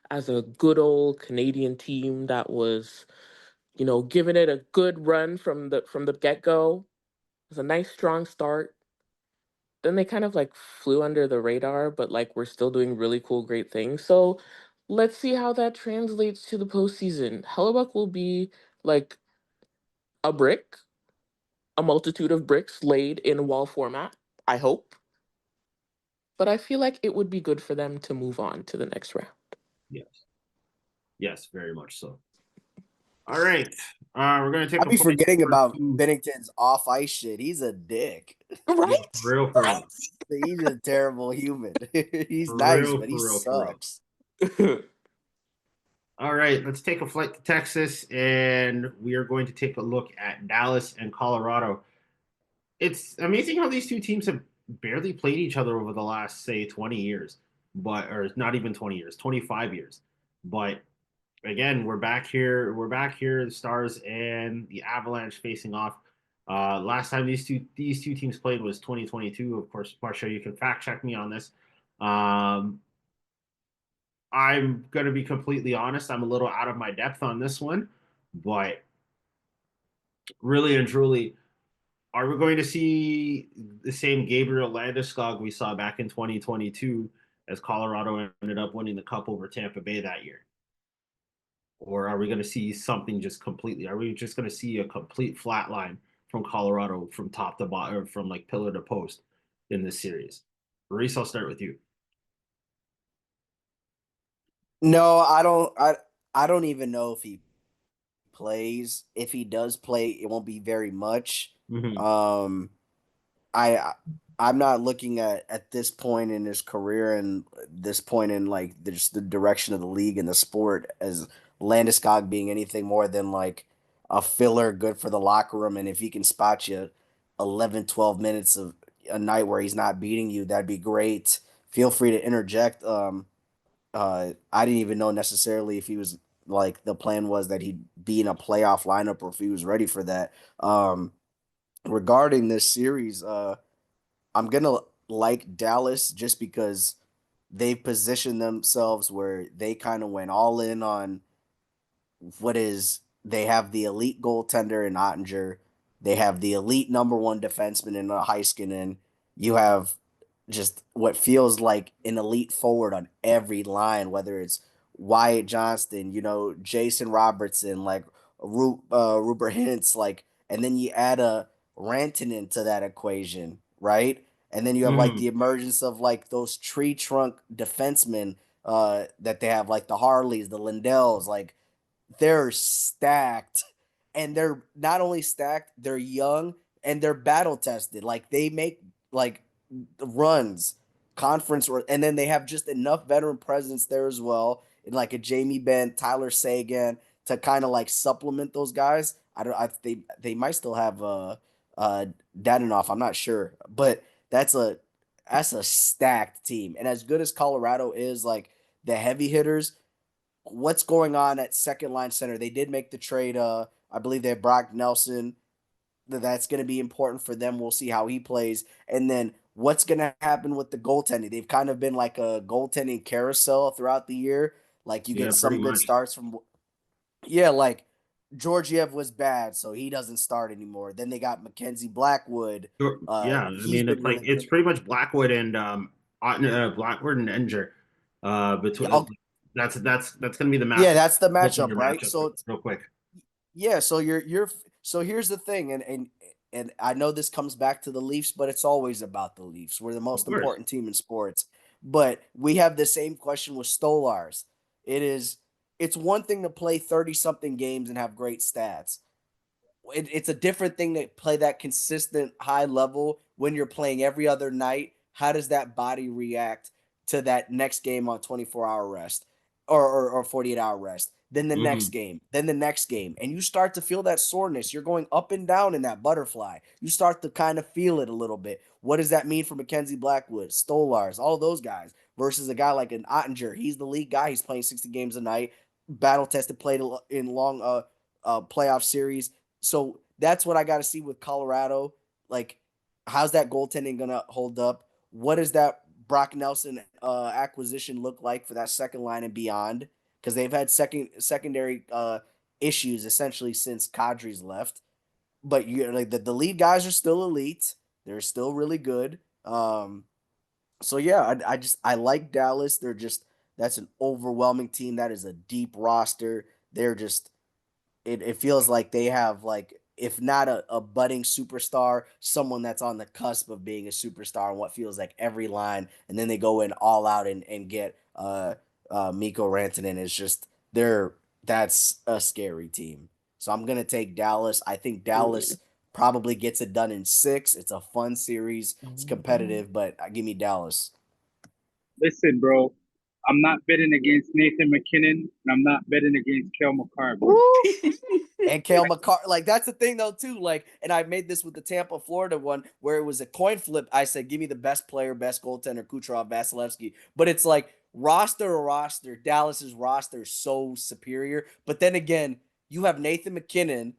as a good old Canadian team that was, giving it a good run from the get-go. It was a nice strong start. Then they kind of like flew under the radar, but like we're still doing really cool, great things. So let's see how that translates to the postseason. Hellebuck will be like a brick, a multitude of bricks laid in wall format, I hope. But I feel like it would be good for them to move on to the next round. Yes. Yes, very much so. All right. We're gonna take I a be flight forgetting over about to Bennington's off ice shit. He's a dick. yeah, Right? for real, for Right? real. He's a terrible human. He's For nice, real, but he for real, for real. sucks. All right, let's take a flight to Texas, and we are going to take a look at Dallas and Colorado. It's amazing how these two teams have barely played each other over the last, say, 20 years, or not even 20 years, 25 years. But again, we're back here. We're back here. The Stars and the Avalanche facing off. Last time these two teams played was 2022. Of course, Marsha, you can fact check me on this. I'm gonna be completely honest. I'm a little out of my depth on this one, but really and truly, are we going to see the same Gabriel Landeskog we saw back in 2022 as Colorado ended up winning the Cup over Tampa Bay that year? Or are we going to see something just completely? Are we just going to see a complete flat line from Colorado from top to bottom, or from like pillar to post in this series? Reese, I'll start with you. No, I don't. I don't even know if he plays. If he does play, it won't be very much. Mm-hmm. Um, I I'm not looking at this point in his career and this point in like just the direction of the league and the sport as Landeskog being anything more than like a filler good for the locker room. And if he can spot you 11, 12 minutes of a night where he's not beating you, that'd be great. Feel free to interject. I didn't even know necessarily if he was like the plan was that he'd be in a playoff lineup or if he was ready for that. Regarding this series, I'm gonna like Dallas just because they've positioned themselves where they kind of went all in on what is they have the elite goaltender in Ottinger, they have the elite number one defenseman in Heiskanen, you have just what feels like an elite forward on every line, whether it's Wyatt Johnston, Jason Robertson, like Rupert Hintz, like, and then you add a Rantanen to that equation, right? And then you have like Mm-hmm. the emergence of like those tree trunk defensemen that they have, like the Harleys, the Lindells, like they're stacked, and they're not only stacked, they're young and they're battle tested. Like they make like runs, and then they have just enough veteran presence there as well, and like a Jamie Benn, Tyler Sagan to kind of like supplement those guys. I don't. They might still have Dadanoff. I'm not sure, but that's a that's a stacked team, and as good as Colorado is, like the heavy hitters, what's going on at second line center? They did make the trade. I believe they have Brock Nelson. That's going to be important for them. We'll see how he plays. And then what's going to happen with the goaltending? They've kind of been like a goaltending carousel throughout the year. Like you Yeah, get pretty some good much. starts from, yeah, like Georgiev was bad, so he doesn't start anymore. Then they got Mackenzie Blackwood. Sure. Yeah, I He's mean been it's like really it's good. pretty much Blackwood and Blackwood and Enger. Yeah, Between that's gonna be the yeah, match. that's the Goaltender matchup, right? matchup So real quick. yeah, so you're so here's the thing, and I know this comes back to the Leafs, but it's always about the Leafs. We're the Of most course. important team in sports. But we have the same question with Stolars. It is it's one thing to play 30 something games and have great stats. It's a different thing to play that consistent high level when you're playing every other night. How does that body react to that next game on 24-hour rest or 48-hour rest? Then the next Hmm. game, then the next game. And you start to feel that soreness. You're going up and down in that butterfly. You start to kind of feel it a little bit. What does that mean for Mackenzie Blackwood, Stolars, all those guys versus a guy like an Ottinger? He's the league guy. He's playing 60 games a night, battle tested, played in long playoff series. So that's what I got to see with Colorado. Like, how's that goaltending gonna hold up? What does that Brock Nelson acquisition look like for that second line and beyond? Because they've had secondary issues essentially since Kadri's left. But you like the lead guys are still elite. They're still really good. So yeah, I like Dallas. They're just that's an overwhelming team. That is a deep roster. They're just it feels like they have like if not a budding superstar, someone that's on the cusp of being a superstar on what feels like every line, and then they go in all out and get Mikko Rantanen. Is just they're that's a scary team. So I'm gonna take Dallas. I think Dallas probably gets it done in six. It's a fun series. It's competitive, but give me Dallas. Listen, bro, I'm not betting against Nathan McKinnon, and I'm not betting against Kel McCarr, bro. Woo! And Kale McCarr, like that's the thing though too. Like, and I made this with the Tampa, Florida one where it was a coin flip. I said, give me the best player, best goaltender, Kucherov, Vasilevsky. But it's like roster to roster, Dallas's roster is so superior. But then again, you have Nathan McKinnon,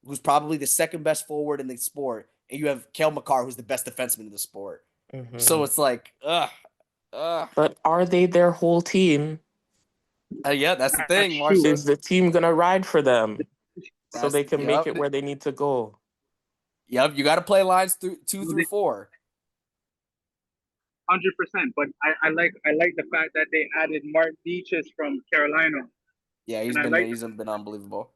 who's probably the second best forward in the sport, and you have Kale McCarr, who's the best defenseman in the sport. So Mhm. it's like, ugh. But are they their whole team? Yeah, that's the thing, That's true. Is Marsha. the team gonna ride for them so they can make Yep. it where they need to go? Yep, you got to play lines through 2 No, through 4. 100%. But I like the fact that they added Mark Beaches from Carolina, Yeah, and I like he's been unbelievable.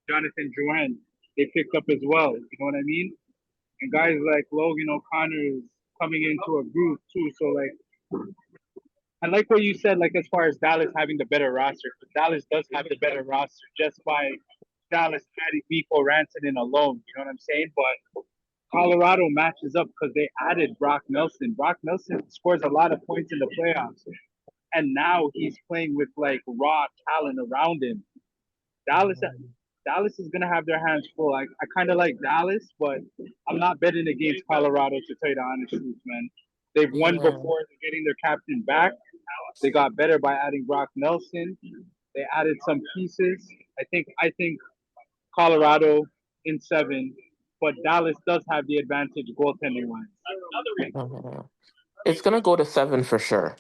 Jonathan Drouin. They picked up as well. You know what I mean? And guys like Logan O'Connor is coming into a group too. So like, I like what you said. Like as far as Dallas having the better roster, but Dallas does have the better roster just by Dallas adding Mikko Rantanen alone. You know what I'm saying? But Colorado matches up because they added Brock Nelson. Brock Nelson scores a lot of points in the playoffs, and now he's playing with like raw talent around him. Dallas, Dallas is gonna have their hands full. I kind of like Dallas, but I'm not betting against Colorado to tell you the honest truth, man. They've won Yeah. before. They're getting their captain back. They got better by adding Brock Nelson. They added some pieces. I think Colorado in 7, but Dallas does have the advantage goaltending wise. Mhm. It's gonna go to 7 for sure.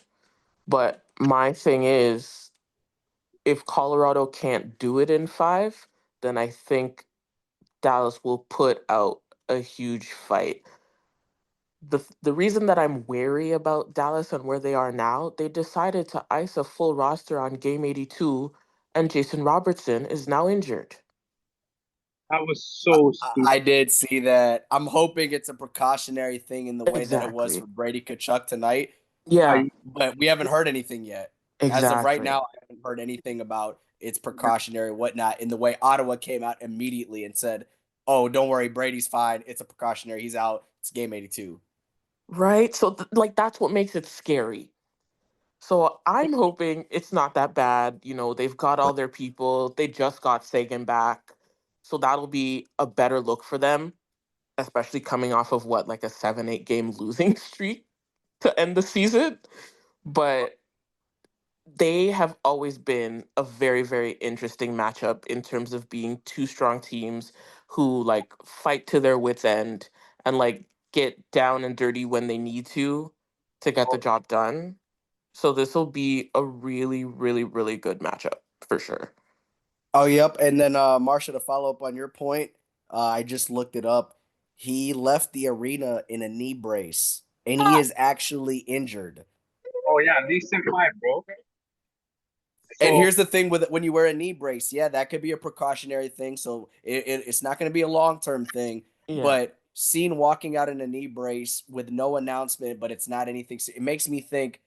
But my thing is, if Colorado can't do it in 5, then I think Dallas will put out a huge fight. The reason that I'm wary about Dallas and where they are now, they decided to ice a full roster on game 82, and Jason Robertson is now injured. That was so I stupid. did see that. I'm hoping it's a precautionary thing in the way that it was for Exactly. Brady Kachuk tonight, Yeah, Yeah, but we haven't heard anything yet. As of right exactly. now, I haven't heard anything about it's precautionary, whatnot, in the way Ottawa came out immediately and said, oh, don't worry, Brady's fine. It's a precautionary. He's out. It's game 82. Right? So, like, that's what makes it scary. So, I'm hoping it's not that bad. They've got all their people, they just got Sagan back. So, that'll be a better look for them, especially coming off of what, like a 7-8 game losing streak to end the season. But they have always been a very, very interesting matchup in terms of being two strong teams who like fight to their wits' end and like get down and dirty when they need to get the job done. So this will be a really, really, really good matchup for sure. Oh, yep. And then, Marsha, to follow up on your point, I just looked it up. He left the arena in a knee brace, and he is actually injured. oh yeah, at least in 5, bro. And So here's the thing with it, when you wear a knee brace, yeah, that could be a precautionary thing. So it's not going to be a long term thing. Yeah. But seen walking out in a knee brace with no announcement, but it's not anything. It makes me think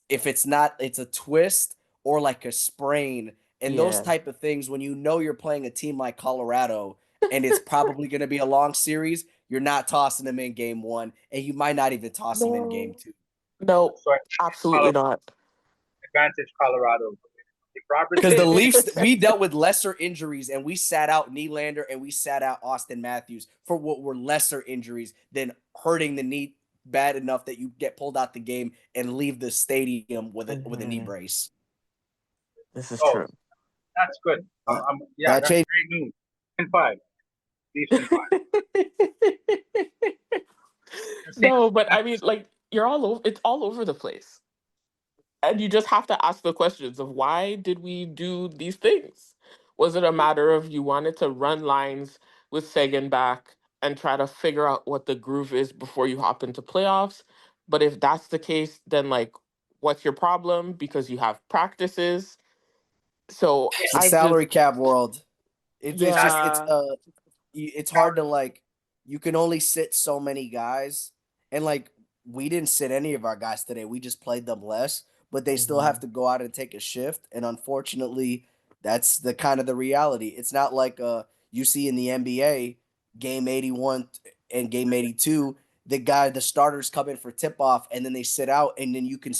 if it's not, it's a twist or like a sprain and those Yeah. type of things. When you know you're playing a team like Colorado and it's probably going to be a long series, you're not tossing them in game 1, and you might not even toss them in game No. 2. No, so absolutely not. advantage Colorado. If Because the Robertson, Leafs, we dealt with lesser injuries and we sat out Nylander and we sat out Austin Matthews for what were lesser injuries than hurting the knee bad enough that you get pulled out the game and leave the stadium with a knee Mhm. brace. This is oh, true. that's good. That, Yeah, that that's changed. great news. In 5, Leafs in 5. The thing, No, but I mean, like, you're all over, it's all over the place. And you just have to ask the questions of why did we do these things? Was it a matter of you wanted to run lines with Sagan back and try to figure out what the groove is before you hop into playoffs? But if that's the case, then like, what's your problem? Because you have practices. So It's the I just, salary cap world. It's that's just yeah, it's hard to like you can only sit so many guys, and like we didn't sit any of our guys today. We just played them less, but they still have mhm, to go out and take a shift, and unfortunately, that's the kind of the reality. It's not like you see in the NBA game 81 and game 82, the starters come in for tip off and then they sit out, and then you can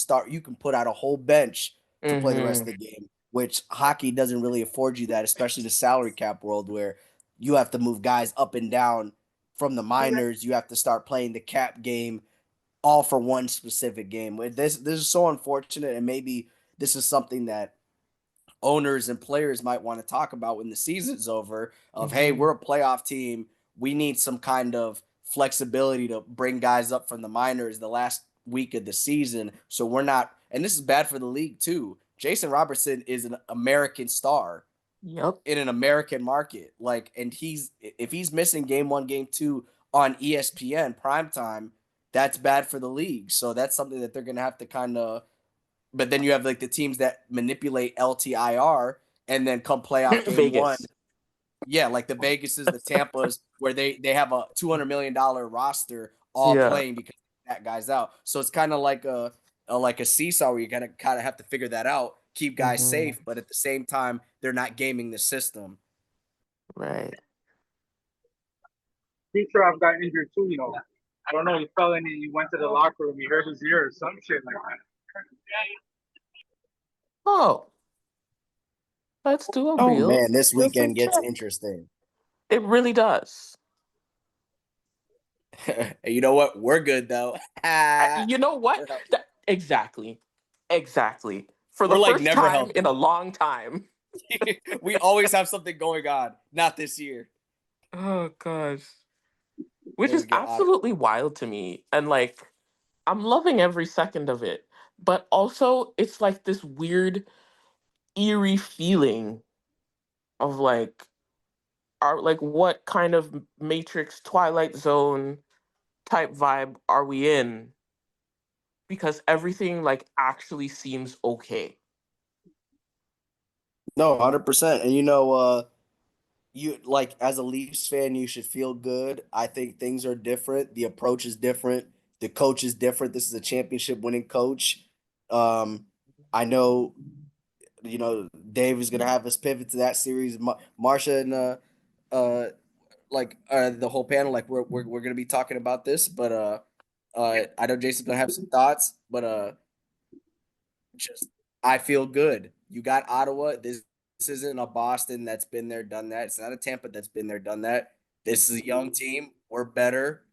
put out a whole bench to play the rest mhm, of the game, which hockey doesn't really afford you that, especially the salary cap world where you have to move guys up and down from the minors. You have to start playing the cap game all for one specific game. This is so unfortunate, and maybe this is something that owners and players might want to talk about when the season's over. Of hey, mhm, we're a playoff team. We need some kind of flexibility to bring guys up from the minors the last week of the season, so we're not. And this is bad for the league too. Jason Robertson is an American star Yep. in an American market. Like, and if he's missing game 1, game 2 on ESPN primetime, that's bad for the league. So that's something that they're gonna have to kind of. But then you have like the teams that manipulate LTIR, and then come playoff game 1. Vegas. Yeah, like the Vegases, the Tampas, where they have a $200 million roster all Yeah. playing because that guy's out. So it's kind of like a seesaw where you gotta kind of have to figure that out, keep guys safe, but at the same time, they're not gaming the system. Right. Kucherov got injured too, you know. I don't know, he fell in and he went to the locker room, he hurt his ear or some shit like that. Oh. Let's do a Oh real. man, this Let's weekend gets check. interesting. It really does. You know what? We're good though. You know what? Exactly. For the We're like first never time healthy. in a long time. We always have something going on. Not this year. Oh gosh. Which Let's is get out. absolutely wild to me. And like, I'm loving every second of it. But also, it's like this weird, eerie feeling of like, what kind of Matrix Twilight Zone type vibe are we in? Because everything like actually seems okay. No, 100%. And you like as a Leafs fan, you should feel good. I think things are different. The approach is different. The coach is different. This is a championship winning coach. I know, Dave is gonna have us pivot to that series. Marsha and the whole panel, like we're gonna be talking about this. But I know Jason's gonna have some thoughts. But just I feel good. You got Ottawa. This isn't a Boston that's been there, done that. It's not a Tampa that's been there, done that. This is a young team. We're better.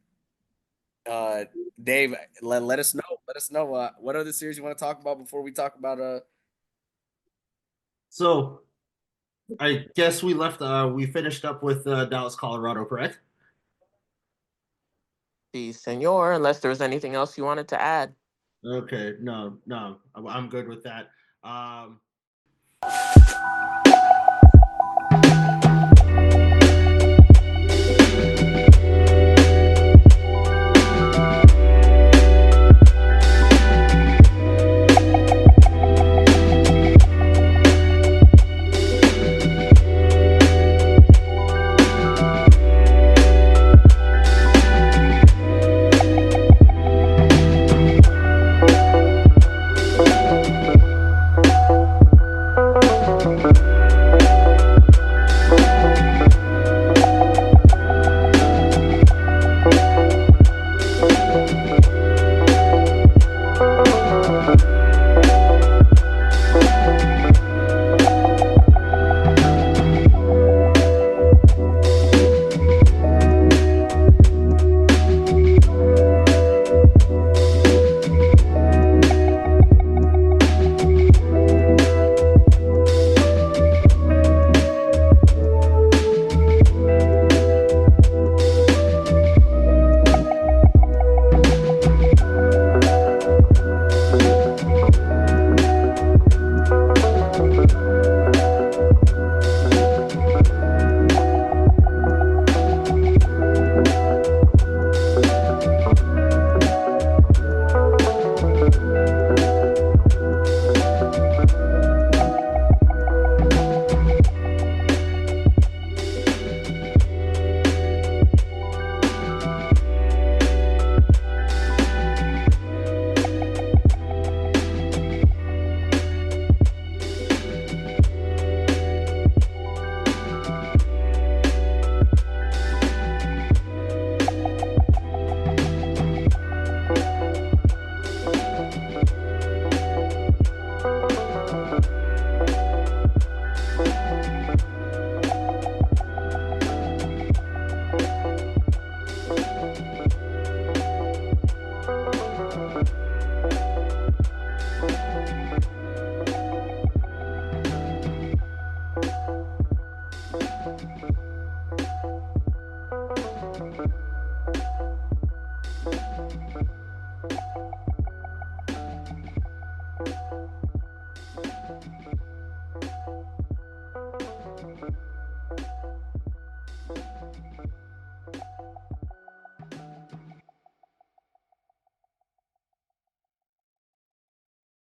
Dave, let us know. Let us know what other series you want to talk about before we talk about So I guess we finished up with Dallas, Colorado, correct? See, senor, unless there was anything else you wanted to add. Okay, no, I'm good with that. Um,